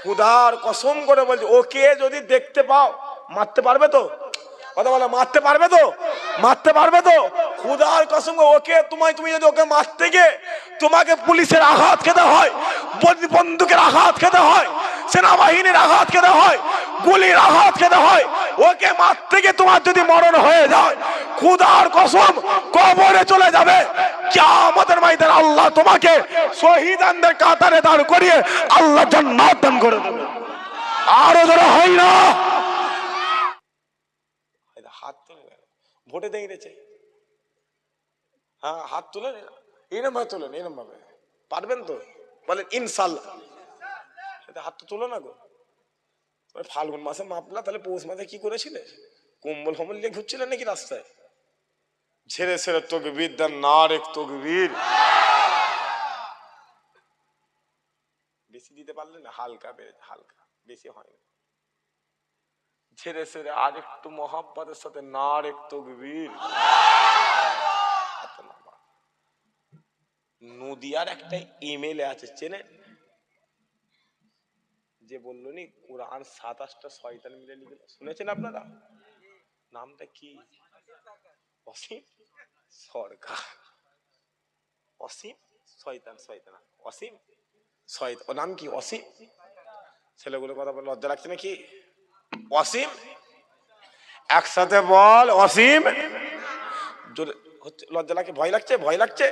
খুদার কসম করে বলছি, ওকে যদি দেখতে পাও মারতে পারবে তো? কথা বলে মারতে পারবে তো? মারতে পারবে তো? খুদার কসম ওকে তুমি যদি ওকে মারতে গিয়ে তোমাকে পুলিশের আঘাত খেতে হয়, বন্দুকের আঘাত খেতে হয়, সেনাবাহিনীর আঘাত খেতে হয়, গুলির আঘাত খেতে হয়, ওকে মারতে গিয়ে তোমার যদি মরণ হয়ে যায়, খুদার কসম কবরে চলে যাবে। কিয়ামতের ময়দানে আল্লাহ তোমাকে শহীদানদের কাতারে দাঁড় করিয়ে আল্লাহ জান্নাত দান করে দেবে। আরো জোরে হয় না? হাত তুলে ভোটে দাঁড়িয়েছে, হ্যাঁ হাত তুলে এরম ভাবে তুলেন, এরম ভাবে পারবেন তো? বলেন ইনশাল্লাহ। হাত তো তুলো না গো। ফাল্গুন মাসে মাপলা, তাহলে পৌষ মাসে কি করেছিলে? কম্বল ফম্বল নিয়ে ঘুরছিলেন নাকি রাস্তায়? ছেড়ে ছেড়ে তকবীর দেন, নারেক তকবীর। বেশি দিতে পারলে না, হালকা বেড়েছে, হালকা, বেশি হয় না। ছেড়ে ছেড়ে আর একটু মহাব্বতের সাথে নারেক তকবীর। নদিয়ার একটা এমএলএ আছে, চেনেন? যে বললো নি কোরআন 27টা শয়তান মিলে লিখে, শুনেছেন আপনারা? নামটা কি? অসীম সরকার। অসীম শয়তান, শয়তান অসীম শয়তান, ওর নাম কি? অসীম। ছেলেগুলো কথা বলে লজ্জা লাগছে নাকি? অসীম, একসাথে বল অসীম। লজ্জা লাগছে? ভয় লাগছে? ভয় লাগছে?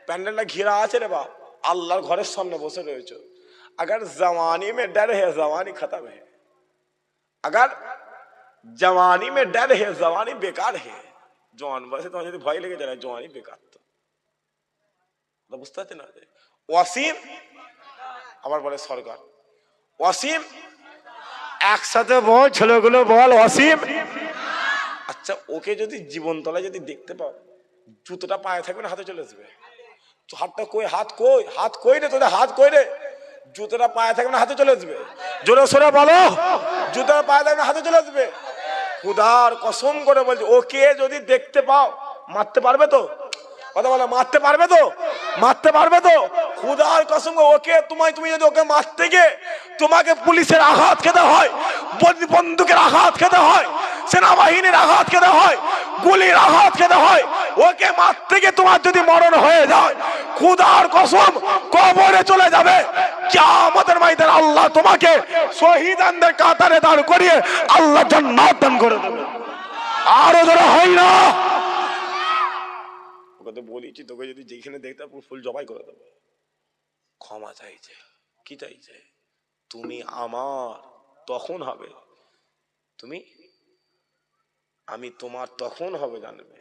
প্যান্ডেলটা ঘেরা আছে রে বাপ, আল্লাহর ঘরের সামনে বসে রয়েছে। अगर जवानी में डर है जवानी खत्म है, अगर जवानी में डर है जवानी बेकार है। जवान बसे তোমার যদি ভয় লেগে যায় জওয়ানি বেকার। তো বুঝতে পারছেন না? ওয়াসিম আবার বলে সরকার। ওয়াসিম, একসাথে বল ছেলেগুলো বল ওয়াসিম। আচ্ছা ওকে যদি জীবন তলায় যদি দেখতে পাও, জুতোটা পায়ে থাকবে না হাতে চলে আসবে? হাতটা কই? হাত কই? হাত কই রে তোদের? হাত কই রে? জুতোটা পায়ে থাকবে না হাতে চলে আসবে? জোরে সোরে বলো, জুতোটা পায়ে থাকবে না হাতে চলে আসবে? খুদার কসম করে বলছি, ওকে যদি দেখতে পাও মারতে পারবে তো? কথা বলে মারতে পারবে তো? মারতে পারবে তো? খুদার কসম ওকে তুমি যদি ওকে মারতে গিয়ে তোমাকে পুলিশের আঘাত খেতে হয়, বন্দুকের আঘাত খেতে হয়, সেনাবাহিনীর আঘাত খেতে হয়, গুলির আঘাত খেতে হয়, ওকে মারতে গিয়ে তোমার যদি মরণ হয়ে যায়, খুদার কসম কবরে চলে যাবে। কিয়ামতের ময়দানে আল্লাহ তোমাকে শহীদানদের কাতারে দাঁড় করিয়ে আল্লাহ জান্নাত দান করে দেবে। আরো জোরে হয় না? ওকে তো বলেছি, তোকে যদি যেখানে দেখতে ফুল জবাই করে দেবো। ক্ষমা চাইছে, কি চাইছে? তুমি আমার তখন হবে, আমি তোমার তখন হবে জানবে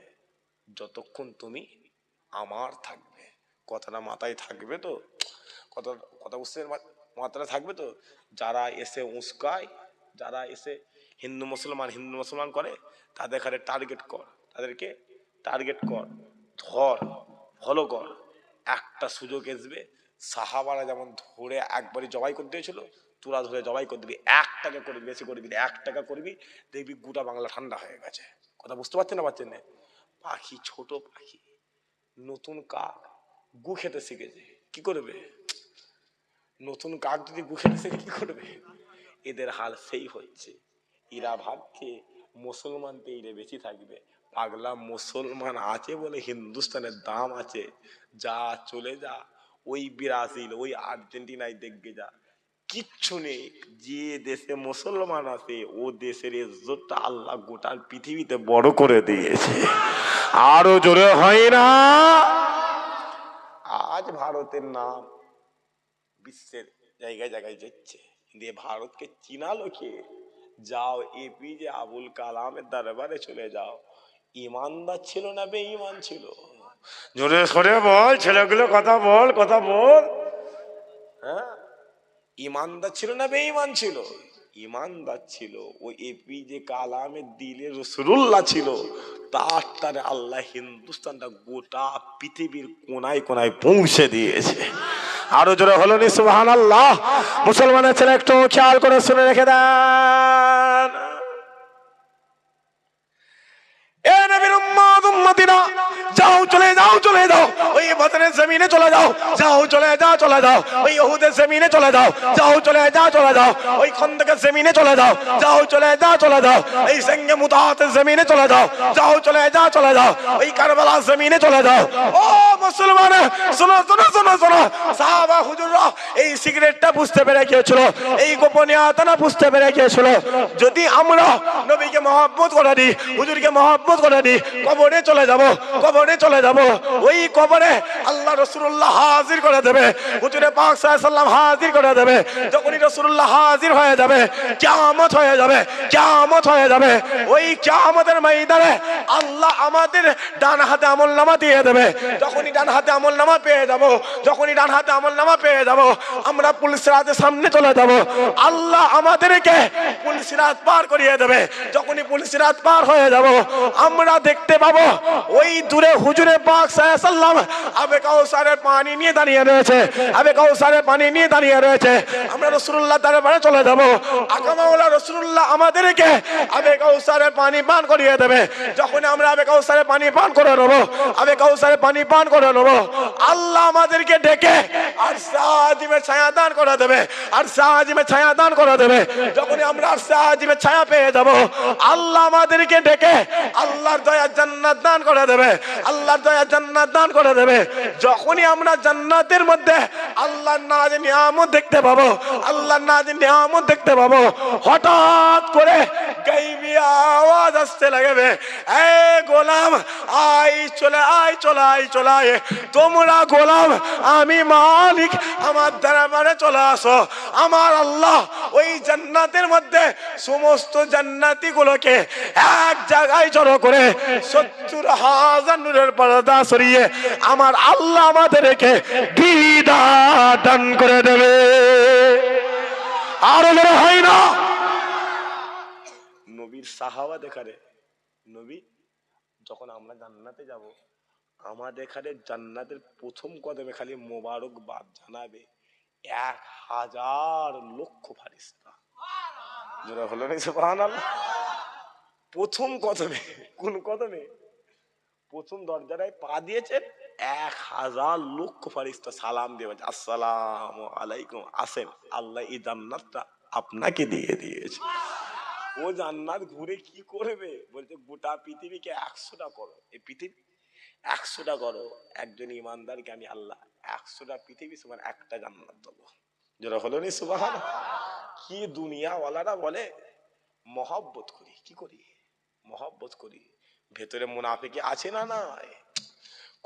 যতক্ষণ তুমি আমার থাকবে। কথাটা মাথায় থাকবে তো? কথা বুঝতে মাথায় থাকবে তো? যারা এসে উস্কায়, যারা এসে হিন্দু মুসলমান করে, তাদের খালি টার্গেট কর, তাদেরকে টার্গেট কর, ধর, ফলো কর। একটা সুযোগ আসবে, সাহাবারা যেমন ধরে একবারই জবাই করতে হয়েছিল, তোরা ধরে জবাই করে দিবি। 1 টাকা করবি, বেশি করবি না, 1 টাকা করবি, দেখবি গোটা বাংলা ঠান্ডা হয়ে গেছে। কথা বুঝতে পারছেন না? পারছেন না? পাখি, ছোট পাখি, নতুন কাক গু খেতে শিখেছে, কি করবে? নতুন কাক যদি গু খেতে শিখে কি করবে? এদের হাল সেই হচ্ছে। এরা ভাবছে মুসলমান পেয়ে বেশি থাকবে। পাগলা, মুসলমান আছে বলে হিন্দুস্তানের দাম আছে। যা চলে যা ওই ব্রাজিল, ওই আর্জেন্টিনায় দেখবে যা, কিচ্ছু নেই। যে দেশে মুসলমান আছে ও দেশের ইজ্জতটা আল্লাহ গোটা পৃথিবীতে বড় করে দিয়েছে। আরো জোরে হয় না? আজ ভারতের নাম বিশ্বের জায়গায় জায়গায় যাচ্ছে, কিন্তু ভারতকে চিনালো কে? যাও এপিজে আবুল কালামের দরবারে চলে যাও। ইমানদার ছিল না বেঈমান ছিল? জোরে সরে বল ছেলেগুলো, কথা বল, কথা বল। হ্যাঁ, ইমানদার ছিল না বেঈমান ছিল? ইমানদার ছিল। ওই এপিজে কালামের দিলে রাসূলুল্লাহ ছিল। তার আল্লাহ হিন্দুস্তানটা গোটা পৃথিবীর কোনায় কোনায় পৌঁছে দিয়েছে। আরো জোরে হলো নি সুবহানাল্লাহ? মুসলমানের ছেলে একটু খেয়াল করে শুনে রেখে দেন। এ নবীর উম্মত উম্মতিরা, যাও চলে যাও, চলে যাও, ওই বদরের জমিনে চলে যাও, যাও চলে যাও চলে যাও, ওই উহুদের জমিনে চলে যাও, যাও চলে যাও চলে যাও, ওই খন্দকের জমিনে চলে যাও, যাও চলে যাও চলে যাও, এই সঙ্গে মুতাহাতের জমিনে চলে যাও, যাও চলে যাও চলে যাও, ওই কারবালার জমিনে চলে যাও। ও মুসলমান, শোনো শোনো শোনো শোনো, সাহাবা হুজুররা এই সিগারেটটা বুঝতে পেরে গিয়েছিল, এই গোপনীয়তা বুঝতে পেরে গিয়েছিল। যদি আমরা নবীকে মহব্বত করে দিই, হুজুরকে মহব্বত করে দিই, কবরে চলে যাব, কবরে চলে যাব, ওই কবরে আল্লাহ রাসূলুল্লাহ হাজির করে দেবে, হুজুরে পাক সাল্লাল্লাহু আলাইহি ওয়াসাল্লাম হাজির করে দেবে। যখনই রাসূলুল্লাহ হাজির হয়ে যাবে, কিয়ামত হয়ে যাবে, কিয়ামত হয়ে যাবে। ওই কিয়ামতের ময়দানে আল্লাহ আমাদের ডান হাতে আমলনামা দিয়ে দেবে। যখনই ডান হাতে আমলনামা পেয়ে যাব, যখনই ডান হাতে আমলনামা পেয়ে যাব, আমরা পুলসিরাতের সামনে চলে যাব। আল্লাহ আমাদেরকে পুলসিরাত পার করিয়ে দেবে। যখনই পুলসিরাত পার হয়ে যাব, আমরা দেখতে পাবো ওই দূরে হুজুরে পাক সাল্লাল্লাহু আলাইহি ওয়াসাল্লাম আবে কাউসারের পানি নিয়ে দাঁড়িয়ে রয়েছে, আবে কাউসারের পানি নিয়ে দাঁড়িয়ে রয়েছে। আমরা রাসূলুল্লাহ দরবারে চলে যাব। আকা মাওলা রাসূলুল্লাহ আমাদেরকে আবে কাউসারের পানি পান করিয়ে দেবে। যখন আমরা আবে কাউসারের পানি পান করে নেব, আবে কাউসারের পানি পান করে নেব, আল্লাহ আমাদেরকে ডেকে আর সাজিমে ছায়া দান করে দেবে, আর সাজিমে ছায়া দান করে দেবে। যখনই আমরা সাজিমে ছায়া পেয়ে যাব, আল্লাহ আমাদেরকে ডেকে আল্লাহর দয়া জান্নাত দান করে দেবে, আল্লাহর দয়া জান্নাত দান করে দেবে। যখনই আমরা জান্নাতের মধ্যে আল্লাহর নাজ নিয়ামত দেখতে পাবো, আল্লাহর নাজ নিয়ামত দেখতে পাবো, হঠাৎ করে গায়বী আওয়াজ আসতে লাগবে, এ গোলাম আয় চলে আয়, চলে আয়, চলে আয়, তোমরা গোলাম, আমি মালিক, আমার দরবারে চলে আসো। আমার আল্লাহ ওই জান্নাতের মধ্যে সমস্ত জান্নাতি গুলোকে এক জায়গায় জড়ো করে ৭০,০০০ নূরের পর্দা সরিয়ে আমার আল্লাহ আমাদেরকে দিদার দান করে দেবে। আরো বড় হয় না নবীর সাহাবা দেখারে, নবী যখন আমরা জান্নাতে যাব, আমাদের এখানে জান্নাতের প্রথম কদমে খালি মোবারকবাদ জানাবে ১,০০০ লক্ষ ফারিস্তা। যেটা হলো না সুবহানাল্লাহ। প্রথম কদমে, কোন কদমে? প্রথম দরজায় পা দিয়েছেন, ১,০০০ লক্ষ ফারিস্তা সালাম দেবে, আসসালামু আলাইকুম, আসেন, আল্লাহ এই জান্নাতটা আপনাকে দিয়ে দিয়েছে। ও জান্নাত ঘুরে কি করবে? বলছে গোটা পৃথিবীকে ১০০টা করো, এই পৃথিবী ১০০টা করো, একজন ইমানদারকে আমি আল্লাহ ১০০টা পৃথিবী সমান একটা জান্নাত দেবো। যেটা হলো নি সুবহানাল্লাহ। কি দুনিয়াওয়ালারা বলে মহব্বত করি, কি করি? মহব্বত করি। ভেতরে মুনাফিকি আছে না নাই?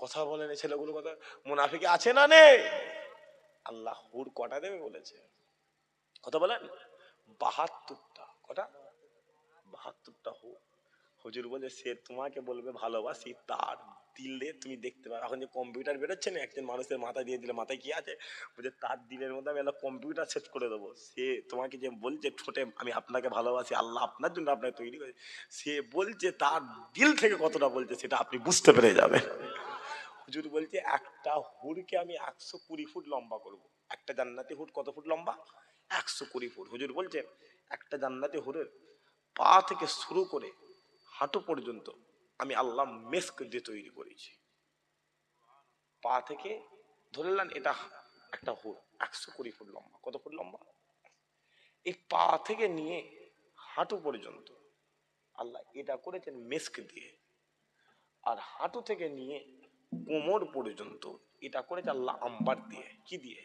কথা বলেন ছেলেগুলো, কথা মুনাফিকি আছে না নেই? আল্লাহ হুর কটা দেবে বলেছে? কথা বলেন ৭২টা। কটা? ৭২টা হুর। হুজুর বলে সে তোমাকে বলবে ভালোবাসি, তার দিলে তুমি দেখতে পাবে। এখন যে কম্পিউটার বেরোচ্ছে না, একজন মানুষের মাথা দিয়ে দিলে মাথায় কি আছে, বলছে তার দিলের মধ্যে আমি কম্পিউটার সেট করে দেবো। সে তোমাকে যে বলছে ঠোঁটে আমি আপনাকে ভালোবাসি, আল্লাহ আপনার জন্য আপনাকে তৈরি করে, সে বলছে তার দিল থেকে কতটা বলছে সেটা আপনি বুঝতে পেরে যাবেন। হুজুর বলছে একটা হুরকে আমি ১২০ ফুট লম্বা করব। একটা জান্নাতি হুর কত ফুট লম্বা? ১২০ ফুট। হুজুর বলছে একটা জান্নাতি হুরের পা থেকে শুরু করে হাঁটু পর্যন্ত আমি আল্লাহ মেস্ক দিয়ে তৈরি করেছি। পা থেকে ধরে নেন এটা একটা হুর ১২০ ফুট লম্বা। কত ফুট লম্বা? এই পা থেকে নিয়ে হাঁটু পর্যন্ত আল্লাহ এটা করেছেন মেস্ক দিয়ে। আর হাঁটু থেকে নিয়ে কোমর পর্যন্ত এটা করেছে আল্লাহ আম্বার দিয়ে। কি দিয়ে?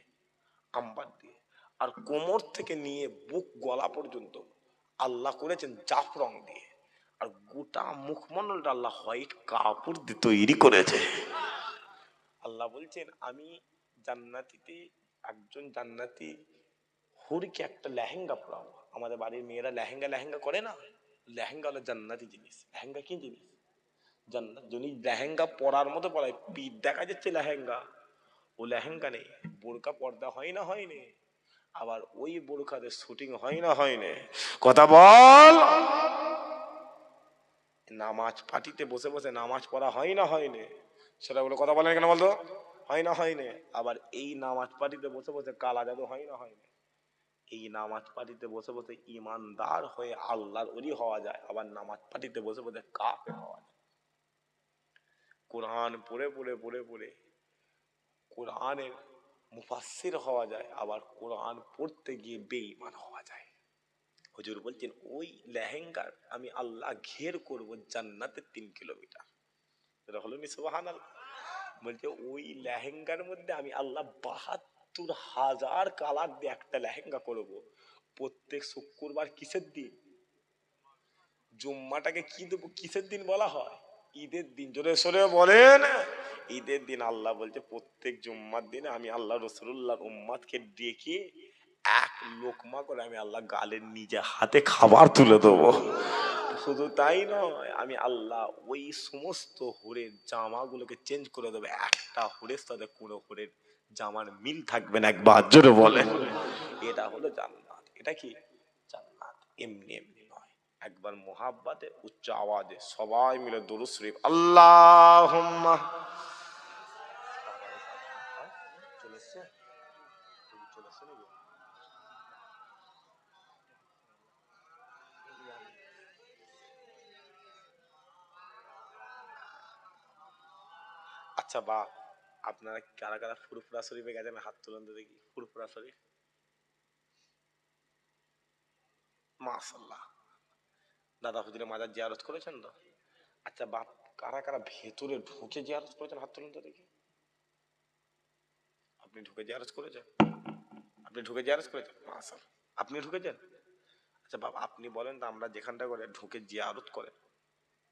আম্বার দিয়ে। আর কোমর থেকে নিয়ে বুক গলা পর্যন্ত আল্লাহ করেছেন জাফরং দিয়ে। আর গোটা মুখমণ্ডলটা আল্লাহ হোয়াইট কাপড় দিয়ে তৈরি করেছে। আল্লাহ বলছেন আমি জান্নাতিতে একজন জান্নাতি হুরকে একটা লেহেঙ্গা পরাবো। আমাদের বাড়ির মেয়েরা লেহেঙ্গা লেহেঙ্গা করে না, লেহেঙ্গা হলো জান্নাতি জিনিস। লেহেঙ্গা কি জিনিস? জান্নাত। যিনি লেহেঙ্গা পরার মতো পরায়, পিঠ দেখা যাচ্ছে লেহেঙ্গা, ও লেহেঙ্গা নেই। বোরকা পর্দা হয় না, হয়নি? আবার ওই বোরখাতে শুটিং হয় না, হয়নি? কথা বল। নামাজ পার্টিতে বসে বসে নামাজ পড়া হয় না, হয়নি? সেটা বলে কথা বলেন কেন বলতো? হয় না, হয়নি? আবার এই নামাজ পার্টিতে বসে বসে কালা জাদু হয় না, হয়নি? এই নামাজ পার্টিতে বসে বসে ইমানদার হয়ে আল্লাহর ওলি হওয়া যায়, আবার নামাজ পার্টিতে বসে বসে কাফের হওয়া যায়। কোরআন পড়ে পড়ে পড়ে পড়ে কোরআনের মুফাসসির হওয়া যায়, আবার কোরআন পড়তে গিয়ে বেঈমান হওয়া যায়। হুজুর বলছেন ওই লেহেঙ্গার আমি আল্লাহ ঘের করব জান্নাতের 3 কিলোমিটার। এটা হলো নি সুবহানাল্লাহ। বলছে ওই লেহেঙ্গার মধ্যে আমি আল্লাহ 72,000 কালার দিয়ে একটা লেহেঙ্গা করব। প্রত্যেক শুক্রবার কিসের দিন? জুম্মাটাকে কি দেবো, কিসের দিন বলা হয়? ঈদের দিন। জোরে সোরে বলেন। ঈদের দিন আল্লাহ বলছে প্রত্যেক জুম্মার দিনে আমি আল্লাহ রাসূলুল্লাহর উম্মতকে ডেকে এক লোকমা করে আমি আল্লাহ গালের নিজে হাতে খাবার তুলে দেবো। শুধু তাই নয়, আমি আল্লাহ ওই সমস্ত হুরের জামাগুলোকে চেঞ্জ করে দেবো। একটা হুরের সাথে কোনো হুরের জামার মিল থাকবে না। একবার জোরে বলেন। এটা হলো জান্নাত। এটা কি জান্নাত? এমনি এমনি নয়, একবার মোহাব্বতে উচ্চ আওয়াজে সবাই মিলে দুরূদ শরীফ আল্লাহুম্মা। চলেছে চলেছে নাকি? আচ্ছা বা আপনারা কারা কারা ফুরফুরা শরীফে গেছেন? হাত তুলুন তো দেখি। ফুরফুরা শরীফ, মাশাআল্লাহ। দাদা হুজুরের মাজার জিয়ারত করেছেন তো? আচ্ছা বাপ, কারা কারা ভেতরে ঢুকে জিয়ারত করেছেন? হাত তুলুন তো দেখি। আপনি ঢুকে জিয়ারত করেছেন? আপনি ঢুকে জিয়ারত করেছেন? মাশাআল্লাহ। আপনি ঢুকেছেন? আচ্ছা বাবা আপনি বলেন তো, আমরা যেখানটা করে ঢুকে জিয়ারত করেন,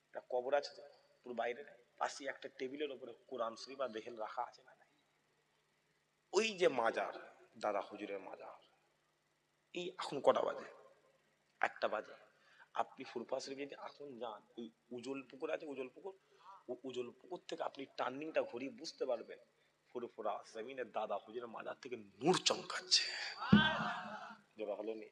একটা কবর আছে তো পুরো বাইরে, পাশে একটা টেবিলের উপরে কোরআন শরীফ আর দেখেন রাখা আছে না? ওই যে মাজার, দাদা হুজুরের মাজার, এই এখন কটা বাজে? 1টা বাজে। আপনি ফুরফুরা শরীফ যদি এখন যান, ওই উজল পুকুর আছে, উজল পুকুর, ও উজল পুকুর থেকে আপনি টার্নিংটা ঘুরিয়ে বুঝতে পারবেন ফুরফুরা জমিনের দাদা হুজুরের মাজার থেকে নূর চমকাচ্ছে। যেটা হলো নি।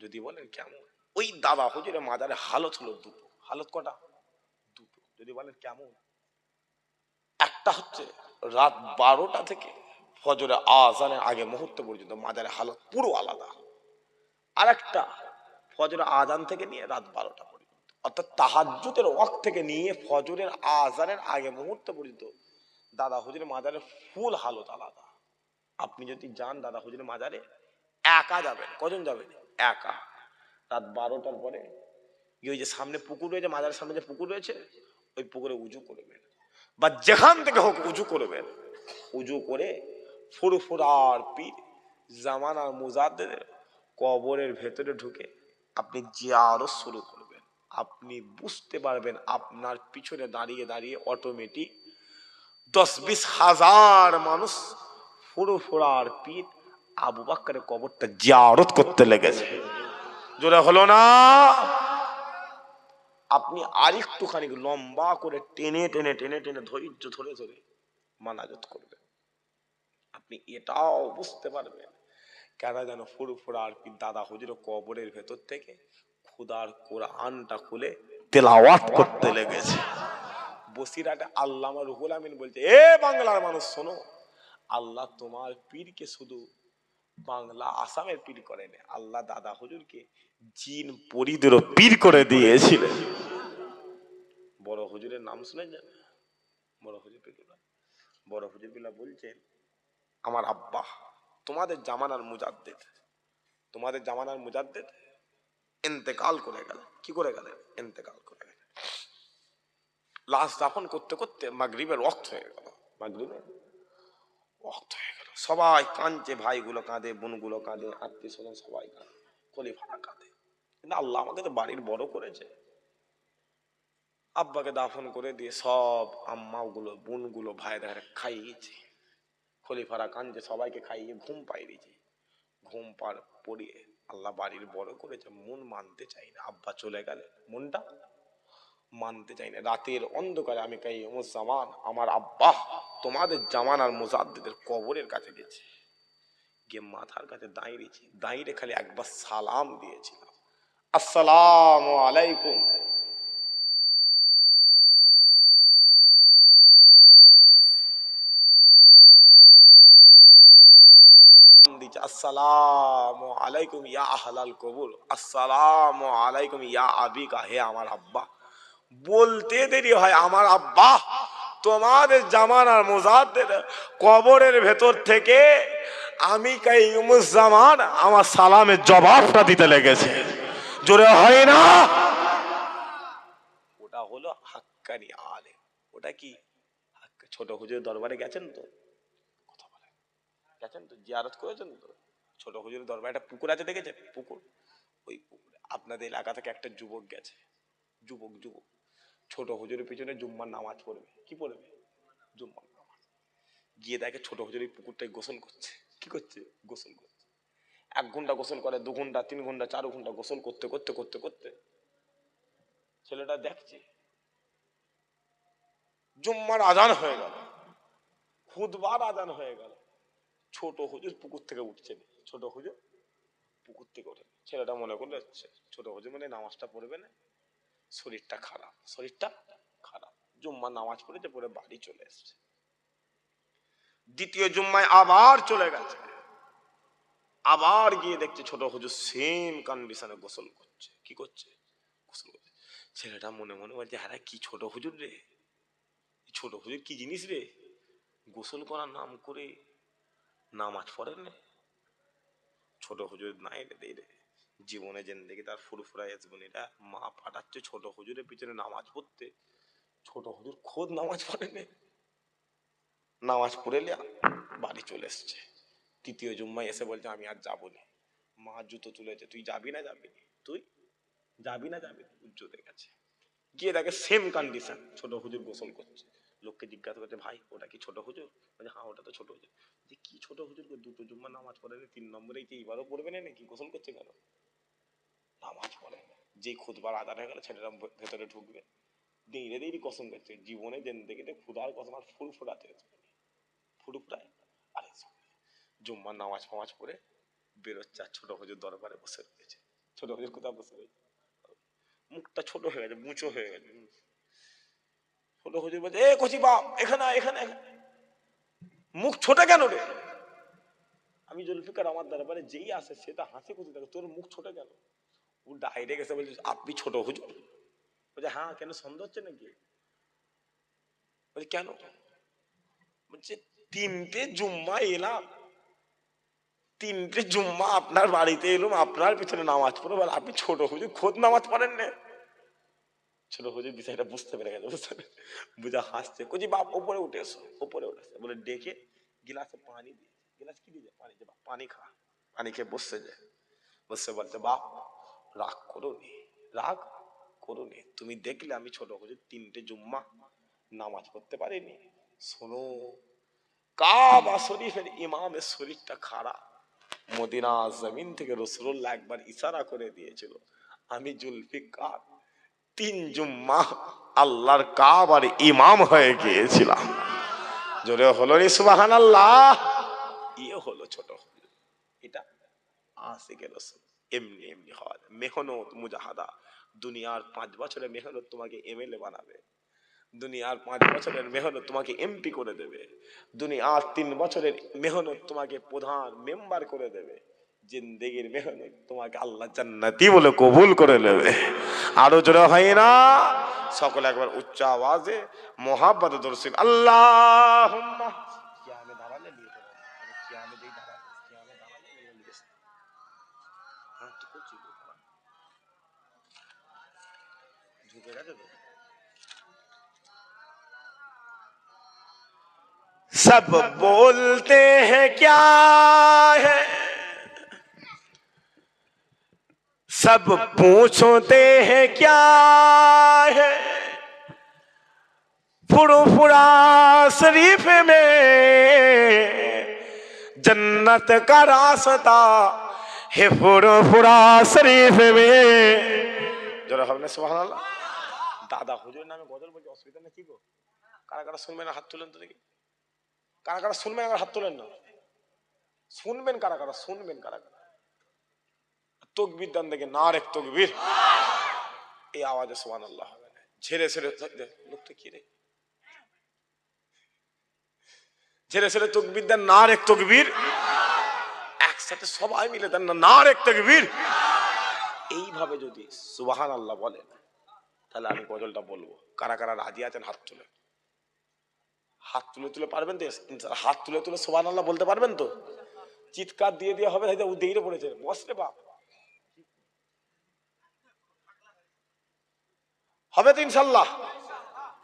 যদি বলেন কেমন, ওই দাদা হুজুরের মাজারে হালত হলো দুটো। হালত কটা? দুটো। যদি বলেন কেমন, একটা হচ্ছে রাত 12টা থেকে ফজরে আজানের আগে মুহূর্ত পর্যন্ত মাজারে হালত পুরো আলাদা। আর একটা ফজরের আজান থেকে নিয়ে রাত 12টা পর্যন্ত, অর্থাৎ তাহাজ্জুদের ওয়াক্ত থেকে নিয়ে ফজরের আজানের আগে মুহূর্ত পর্যন্ত দাদা হুজুরের মাজারে ফুল হালত আলাদা। আপনি যদি যান দাদা হুজুরের মাজারে, একা যাবেন। কজন যাবেন? একা। রাত 12টার পরে ওই যে সামনে পুকুর রয়েছে, মাজারের সামনে যে পুকুর রয়েছে, ওই পুকুরে উজু করবেন, বা যেখান থেকে হোক উজু করবেন। উজু করে ফুরফুরার পীর জামানার মুজাদ্দেদের কবরের ভেতরে ঢুকে আপনি জিয়ারত শুরু করবেন। আপনি বুঝতে পারবেন আপনার পিছনে দাঁড়িয়ে দাঁড়িয়ে অটোমেটিক 10-20 হাজার মানুষ ফুরফুরার পীর আবু বকরের কবরটা জিয়ারত করতে লেগেছে। জোরে হলো না? আপনি আরেকটুখানি লম্বা করে টেনে টেনে টেনে টেনে ধৈর্য ধরে ধরে মানাজত করবেন। আপনি এটাও বুঝতে পারবেন কেন যেন ফুরফুরা আর পীর দাদা হুজুর কবরের ভেতর থেকে খুদার কোরআনটা খুলে তেলাওয়াত করতে লেগেছে। বসিরাটে আল্লামা রুহুল আমিন বলছে, এ বাংলার মানুষ শোনো, আল্লাহ তোমার পীরকে শুধু বাংলা আসামের পীর করেন, আল্লাহ দাদা হুজুরকে জিন পরিদেরও পীর করে দিয়েছিলেন। বড় হুজুরের নাম শুনেছেন? বড় হুজুর বিল্লাহ, বড় হুজুর বিল্লাহ বলছেন, আমার আব্বা তোমাদের জামানার মুজাদ্দেদ, তোমাদের জামানার মুজাদ্দেদ ইন্তেকাল করে গেল। কি করে গেলেন? ইন্তেকাল করে গেলেন। লাশ দাফন করতে করতে মাগরিবের ওয়াক্ত হয়ে গেল। মাগরিবের ওয়াক্ত হয়ে গেল। সবাই কাঁদছে, ভাইগুলো কাঁদে, বোনগুলো কাঁদে, আত্মীয় স্বজন সবাই কাঁদে, খলিফারা কাঁদে। কিন্তু আল্লাহ আমাকে তো বাড়ির বড় করেছে, আব্বাকে দাফন করে দিয়ে সব আম্মাগুলো, বোনগুলো, ভাইদের খাইয়েছে। খলিফারা কাঁদছে, সবাইকে খাইয়ে ঘুম পাই দিয়েছে। ঘুম পার পড়িয়ে আল্লাহ বাড়ির বড় করেছে, মন মানতে চাই না। আব্বা চলে গেলে মনটা মানতে চাই না। রাতের অন্ধকারে আমি কাইয়ুমুজ্জামান আমার আব্বা তোমাদের জামানার মুজাদ্দিদের কবরের কাছে গেছে, গিয়ে মাথার কাছে দাঁড়িয়েছি, দাঁড়িয়ে খালি একবার সালাম দিয়েছিলাম, আসসালামু আলাইকুম। আসসালামু আলাইকুম ইয়া আহলাল কবুর, আসসালামু আলাইকুম ইয়া আবিকা, হে আমার আব্বা বলতে দেরি হয় আমার আব্বা তোমাদের জামানার মুজাদ্দেদ কবরের ভেতর থেকে আমি কাইয়ুমুজ্জামান আমার সালামের জবাবটা দিতে লেগেছে। জোরে হয় না? ওটা হলো হাক্কানি আলেম। ওটা কি? ছোট হুজুরের দরবারে গেছেন তো? কথা বলেন, গেছেন তো? জিয়ারত করেছেন তো? ছোট হুজুরের দরবারে একটা পুকুর আছে, দেখেছেন পুকুর? ওই পুকুরে আপনাদের এলাকা থেকে একটা যুবক গেছে, যুবক যুবক ছোট হুজুরের পিছনে জুম্মার নামাজ পড়বে। কি পড়বে? জুম্মার নামাজ। গিয়ে দেখে ছোট হুজুর এই পুকুরটায় গোসল করছে। কি করছে? গোসল করছে। 1 ঘন্টা গোসল করে, 2 ঘন্টা, 3 ঘন্টা, 4 ঘন্টা গোসল করতে করতে করতে করতে ছেলেটা দেখছে জুম্মার আজান হয়ে গেল, খুতবার আজান হয়ে গেল, ছোট হুজুর পুকুর থেকে উঠছে না। ছোট হুজুর পুকুর থেকে ওঠে। ছেলেটা মনে করলো ছোট হুজুর মানে নামাজটা পড়বে না, শরীরটা খারাপ, শরীরটা খারাপ। জুম্মার নামাজ পড়েছে, পড়ে বাড়ি চলে এসছে। দ্বিতীয় জুম্মায় আবার চলে গেছে, আবার গিয়ে দেখছে ছোট হুজুর সেম কন্ডিশনে গোসল করছে। কি করছে? গোসল করছে। ছেলেটা মনে মনে বলছে, হ্যাঁ কি ছোট হুজুর রে, ছোট হুজুর কি জিনিস রে, গোসল করার নাম করে নামাজ পড়েন না। ছোট হুজুর নাই রে দেই রে, জীবনে জিন্দেগি তার ফুরফুরায় জীবনীরা মা পাঠাচ্ছে ছোট হুজুরের পিছনে নামাজ পড়তে। ছোট হুজুর খোদ নামাজ পড়েন, নামাজ পড়ে বাড়ি চলে এসছে। তৃতীয় জুম্মায় এসে বলছে আমি আর যাবো না। মা জুতো তুলেছে, তুই যাবি না যাবি না, তুই যাবি না যাবি না। উজ্জ্বলের কাছে গিয়ে দেখে সেম কন্ডিশন, ছোট হুজুর গোসল করছে। লোককে জিজ্ঞাসা করছে, ভাই ওটা কি ছোট হুজুর? বলছে হ্যাঁ ওটা তো ছোট হুজুর। যে কি ছোট হুজুর, 2টো জুম্মা নামাজ পড়ে, 3 নম্বরে কি এবারও পড়বে না নাকি? গোসল করছে কেন? নামাজ পড়ে না। যে খুতবার আদান হয়ে গেল ছেলেরা ভেতরে ঢুকবে, দেরি দেরি কসম করছে জীবনে জিন্দেগিতে খুদার কসম আর ফুরফুরাতে ফুরফুরায়। আরে জুম্মার নামাজ ফামাজ পড়ে বেরোচ্ছে, ছোট হুজুর দরবারে বসে রয়েছে। ছোট হুজুর কোথাও বসে রয়েছে, মুখটা ছোট হয়ে গেছে, মুচো হয়ে গেছে। ছোট হুজুর বলছে, এ কচি বাপ এখানে এখানে, মুখ ছোট কেন রে? আমি জুলফিকার আমার দরবারে যেই আসে সেটা হাসি খুশি থাকে, তোর মুখ ছোট কেন? ও ডাইরেক্ট এসে বলছে আপনি ছোট হুজুর? বলছে হ্যাঁ, কেন সন্দেহ হচ্ছে নাকি? বলছে কেন? বলছে 3টে জুম্মা এলাম, 3টে জুম্মা আপনার বাড়িতে এলাম, আপনার পিছনে নামাজ পড়ো, আপনি ছোট হুজুর খোদ নামাজ পড়েন না। ছোট হুজুর বিষয়টা বুঝতে পেরে গেছে, বুঝা হাসছে। কচি বাপ ওপরে উঠে এসো, ওপরে উঠে এসো বলে ডেকে গিলাসে পানি দিয়ে, গিলাস কি দিয়ে? পানি দিয়ে। পানি খা। পানি খেয়ে বসতে যায়, বসে বলছে বাপ রাগ করো নি, রাগ করো নি, তুমি দেখলে আমি ছোট হুজুর 3টে জুম্মা নামাজ পড়তে পারিনি। শোনো, কাবা শরীফের ইমামের শরীরটা খারাপ, মদিনা জমিন থেকে রাসূলুল্লাহ একবার ইশারা করে দিয়েছিল, আমি জুলফিকার 3 জুম্মা আল্লাহর কাবার ইমাম হয়ে গিয়েছিলাম। জোরে হলো রে সুবহানাল্লাহ। ইয়ে হলো ছোট হুজুর। এটা আশিকে রাসূল। এমনি এমনি হয় মেহনত মুজাহাদা। দুনিয়ার 5 বছরের মেহনত তোমাকে এমএলএ বানাবে, দুনিয়ার 5 বছরের মেহনত তোমাকে এমপি করে দেবে, দুনিয়ার 3 বছরের মেহনত তোমাকে প্রধান মেম্বার করে দেবে, জিন্দেগির মেহনত তোমাকে আল্লাহ জান্নাতি বলে কবুল করে নেবে। আরো জোরে হয় না? সকলে একবার উচ্চ আওয়াজে মোহাব্বতে দরুদ আল্লাহুম্মা। কিয়ামে দাঁড়ালে নিয়ে চলে, কিয়ামে যেই দাঁড়ালে, কিয়ামে দাঁড়ালে নিয়ে নিয়ে হ্যাঁ তো করছি ঢুকে গেছে তো। सब बोलते हैं क्या है, सब पूछते हैं क्या है, फुरफुरा शरीफ में जन्नत का रास्ता है, फुरफुरा शरीफ में। जरा हमने सुबहानाल्लाह। दादा हुजूर नामे गजल বলতে অসুবিধা নেই কি গো? কারা কারা শুনবেন হাত তুলেন তো দেখি। কারা কারা শুনবেন আবার হাত তোলেন না। শুনবেন কারা কারা, শুনবেন কারা কারা? তকবীর দান দেখে, নারে তকবীর। এই আওয়াজে সুবহানাল্লাহ হবে না। ঝেড়ে ঝেড়ে লোকটা কি রে, ঝেড়ে ঝেড়ে তকবীর দেন, নারে তকবীর। একসাথে সবাই মিলে দেন না, নারে তকবীর। এইভাবে যদি সুবহানাল্লাহ বলেন, তাহলে আমি গজলটা বলবো। কারা কারা রাজি আছেন হাত তুলে, হাত তুলে তুলে পারবেন তো? হাত তুলে তুলে সুবহানাল্লাহ বলতে পারবেন তো? চিৎকার দিয়ে দিয়ে হবে, হয়তো উদ্দেইরে পড়েছে, বস রে বাপ, হবে তো ইনশাল্লাহ?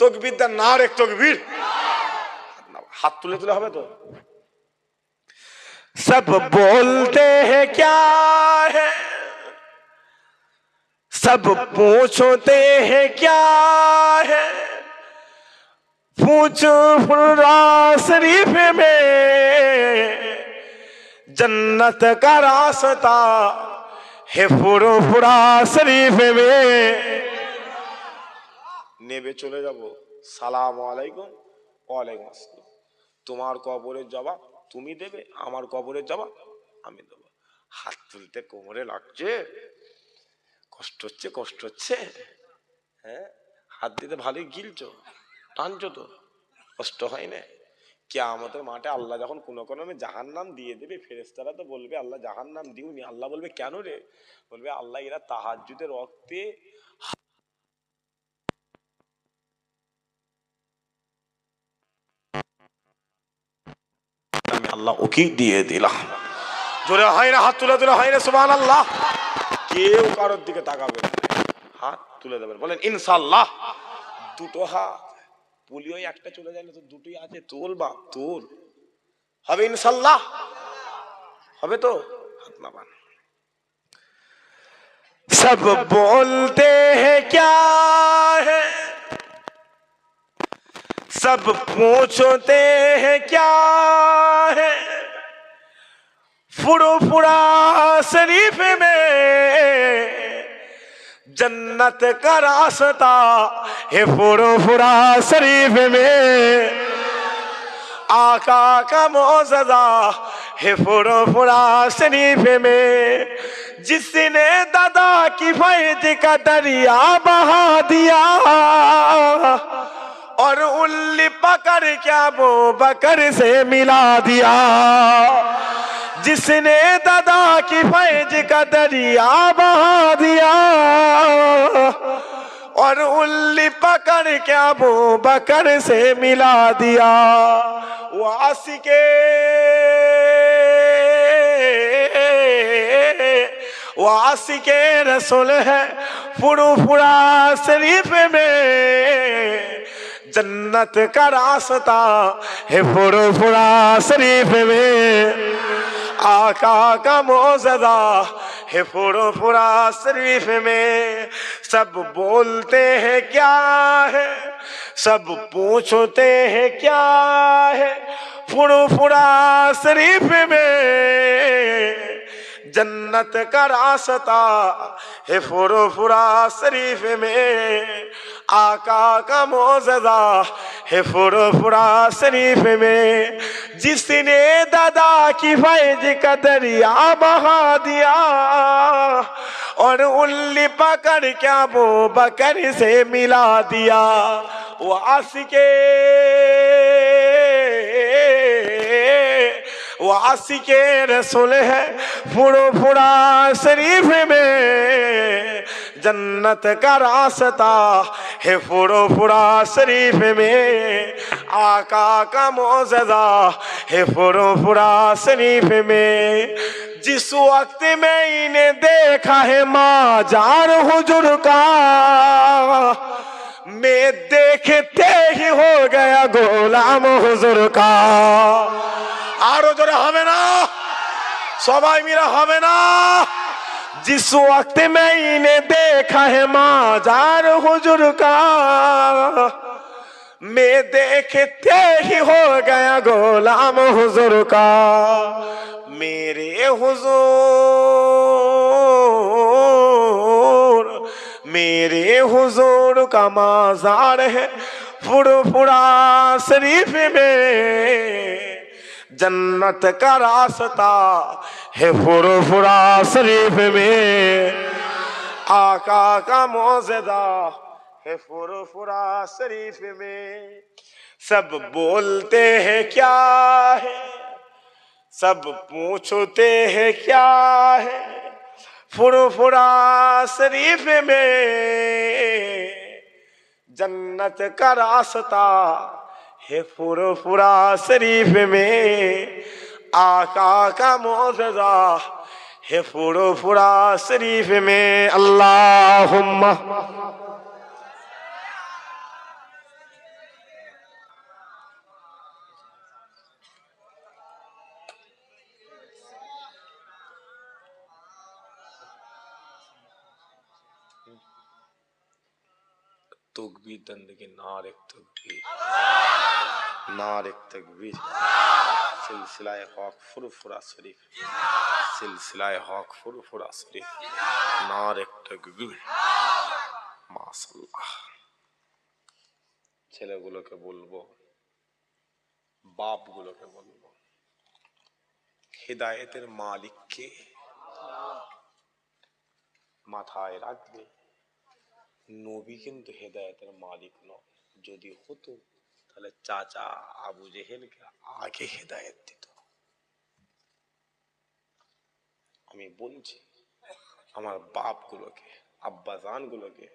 তকবীর দেন, নারে তকবীর। হাত তুলে তুলে হবে তো? सब बोलते हैं क्या है, सब पूछते हैं क्या है, पूछ फुरा शरीफ में जन्नत का रास्ता है फुरा शरीफ में। নেবে চলে যাব, সালাম আলাইকুম, ওয়ালাইকুম আসসালাম। তোমার কবরের জবাব তুমি দেবে, আমার কবরের জবাব আমি দেবো। হাত তুলতে কোমরে লাগছে, কষ্ট হচ্ছে, কষ্ট হচ্ছে, হ্যাঁ হাত দিতে ভালোই গিলছো, টানছো তো, কষ্ট হয় না? কিয়ামতের মাঠে আল্লাহ যখন কোনো কোনো জাহান্নাম দিয়ে দেবে, ফেরেশতারা তো বলবে আল্লাহ জাহান্নাম দিওনি। আল্লাহ বলবে কেন রে? বলবে আল্লাহ এরা তাহাজ্জুদের ওয়াক্তে আমি আল্লাহ ওকে দিয়ে দিলাম। জোরে হয় না? হাত তুলে তুলে হয় না সুবহানাল্লাহ? কেউ কারোর দিকে তাকাবে না, হাত তুলে দেবেন, বলেন ইনশাআল্লাহ। দুটো হাত, পুলিও একটা চলে যায় না তো, দুটোই আছে, তোল বাপ তোল, হবে ইনশাআল্লাহ? হবে তো? হাত নামান। सब बोलते हैं क्या है, सब पूछते हैं क्या है, फुरा शरीफ में जन्नत का रास्ता है फुरा शरीफ में, आका का मौजज़ा है फुरा शरीफ में, जिसने दादा की फैज का दरिया बहा दिया और उल्ली पकड़ क्या वो बकर से मिला दिया, जिसने दादा की फैज का दरिया बहा दिया और उल्ली पकड़ क्या वो बकर से मिला दिया, वो आशिके वो आशिके रसूल है फुरा शरीफ में, जन्नत का रास्ता है फुरा शरीफ में, आका का मौजज़ा है फुरा शरीफ में। सब बोलते हैं क्या है, सब पूछते हैं क्या है, फुरा शरीफ में जन्नत का रास्ता है फुरा शरीफ में, आका का मौजज़ा है फुरा शरीफ में, जिसने दादा की फैज का दरिया बहा दिया और उल्ली पकड़ क्या वो बकर से मिला दिया, वो आशिके वो आशिके रसूल है फुरा शरीफ में, जन्नत का रास्ता है फुरा शरीफ में, आका का मौजज़ा है फुरा शरीफ में। जिस वक्त में इन्हें देखा है माजार हुजूर का, मैं देखते ही हो गया गोलाम हुजूर का। आरो जोरे হবে না, সবাই মিলে হবে না। जिस वक्त में इन्हें देखा है माजार हुजूर का, मैं देखते ही हो गया गोलाम हुजूर का। मेरे हुजूर मेरे हुजूर का माजार है फुरा शरीफ में, जन्नत का रास्ता है फुरा शरीफ में, आका का मौजज़ा है फुरा शरीफ में। सब बोलते हैं क्या है, सब पूछते हैं क्या है, फुरा शरीफ में जन्नत का रास्ता है फुरफुरा शरीफ में, आका का मौजज़ा है फुरफुरा शरीफ में। अल्लाहुम्मा तकबीर दंदगी नारे तकबीर, नारे तकबीर। सिलसिलाए हक फुरफुरा शरीफ, सिलसिलाए हक फुरफुरा शरीफ, नारे तकबीर। माशाल्लाह। ছেলেগুলোকে বলবো, বাপগুলোকে বলবো, হিদায়েতের মালিককে মাথায় রাখবে। নবী কিন্তু হেদায়েতের মালিক নয়। যদি হতো তাহলে চাচা আবু জেহেলকে আগে হেদায়েত দিত। আমি বলছি আমার বাপগুলোকে, আব্বাজানগুলোকে,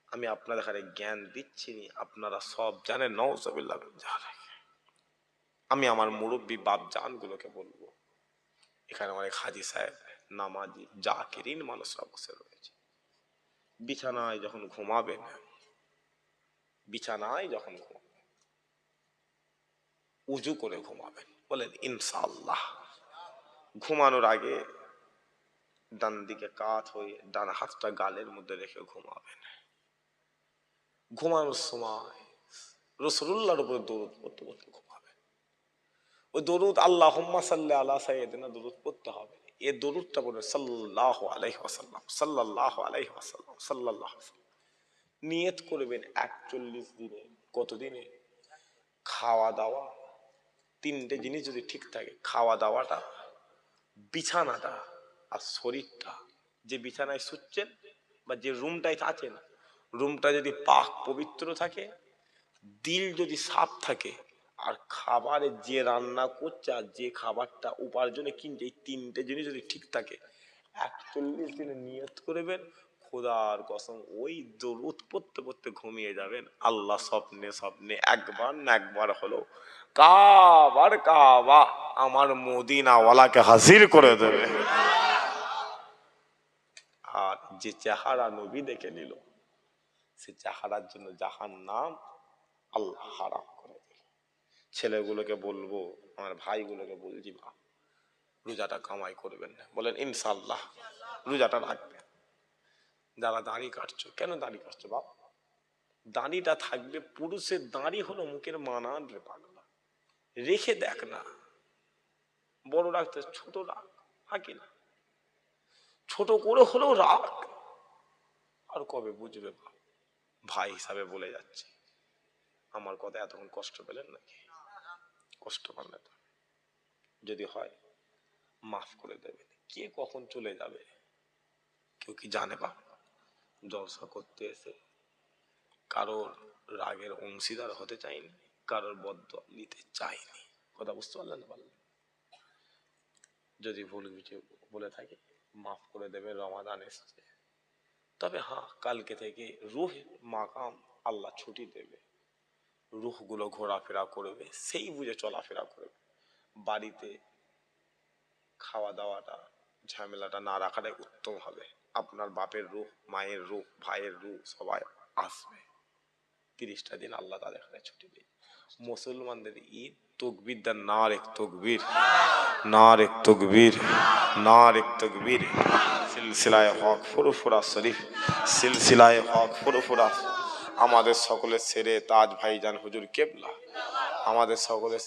আমি আপনাদের কাছে জ্ঞান দিচ্ছি, আপনারা সব জানেন। নওজুবিল্লাহ। আমি আমার মুরব্বী বাপ জানগুলোকে বলবো, এখানে অনেক হাজি সাহেব, নামাজি, জাকিরিন মানুষরা বসে রয়েছে। বিছানায় যখন ঘুমাবেন, বিছানায় যখন ঘুমাবেন উজু করে ঘুমাবেন। বলেন ইনশাআল্লাহ। ঘুমানোর আগে ডান দিকে কাত হয়ে ডান হাতটা গালের মধ্যে রেখে ঘুমাবেন। ঘুমানোর সময় রাসূলুল্লাহর উপর দরুদ পড়তে পড়তে ঘুমাবেন। ওই দরুদ আল্লাহুম্মা সাল্লি আলা সাইয়্যিদিনা দরুদ পড়তে হবে। এই দরুদটা পড়ে সাল্লাল্লাহু আলাইহি ওয়াসাল্লাম, সাল্লাল্লাহু আলাইহি ওয়াসাল্লাম, সাল্লাল্লাহু আলাইহি ওয়াসাল্লাম। নিয়ত করবেন 41 দিনে। কত দিনে? খাওয়া দাওয়া, তিনটে জিনিস যদি ঠিক থাকে, খাওয়া দাওয়াটা, বিছানাটা আর শরীরটা। যে বিছানায় শুচ্ছেন বা যে রুমটায় আছেন, রুমটা যদি পাক পবিত্র থাকে, দিল যদি সাফ থাকে, আর খাবারে যে রান্না করছে আর যে খাবারটা উপার্জনে কিনছে, এই তিনটে জিনিস যদি ঠিক থাকে, 41 দিনে নিয়ত করবেন, খোদার কসম ওই দরুদ পড়তে পড়তে ঘুমিয়ে যাবেন। আল্লাহ স্বপ্নে স্বপ্নে একবার না একবার হলো কাবার কাবা আমার মদিনাওয়ালাকে হাজির করে দেবে। আর যে চেহারা নবী দেখে নিল, সে চেহারার জন্য জাহান্নাম আল্লাহ হারাম করে দিল। ছেলেগুলোকে বলবো, আমার ভাইগুলোকে বলছি, রোজাটা কামাই করবেন না। বলেন ইনশাআল্লাহ রোজাটা রাখবেন। যারা দাড়ি কাটছো, কেন দাড়ি কাটছো বাপ? দাড়িটা থাকবে, পুরুষের দাড়ি হলো মুখের মানান রে পাগলা। রেখে দেখ না, বড় রাখতে ছোট রাখ, হাকি না, ছোট করে হলেও রাখ। আর কবে বুঝবে বাপ? ভাই হিসাবে বলে যাচ্ছে, আমার কথা এতক্ষণ কষ্ট পেলেন নাকি? কষ্ট পান না তো? যদি হয় মাফ করে দেবেন। কে কখন চলে যাবে কেউ কি জানে বাপ? জলসা করতে এসে কারোর রাগের অংশীদার হতে চাইনি, কারোর বদদোয়া নিতে চাইনি। কথা বুঝতে পারলেন না? পারলেন? যদি ভুল কিছু বলে থাকি মাফ করে দেবে। রমাদান এসছে, তবে হ্যাঁ, কালকে থেকে রুহের মাকাম আল্লাহ ছুটি দেবে, রুহগুলো ঘোরাফেরা করবে, সেই বুঝে চলাফেরা করবে। বাড়িতে খাওয়া দাওয়াটা ঝামেলাটা না রাখাটাই উত্তম হবে। আপনার বাপের রূহ, মায়ের রূহ, ভাইয়ের রূহ সবাই আসবে। 30টা দিন আল্লাহ তাদের এখানে ছুটি দেয়। মুসলমানদের ঈদ তকবীর দেন, নারে তকবীর, নারে তকবীর, নারে তকবীর। সিলসিলায়ে হক ফুরফুরা শরীফ, সিলসিলায়ে হক ফুরফুরা। আমাদের সকলের সেরে তাজ ভাইজান হুজুর কেবলা, আমাদের সকলের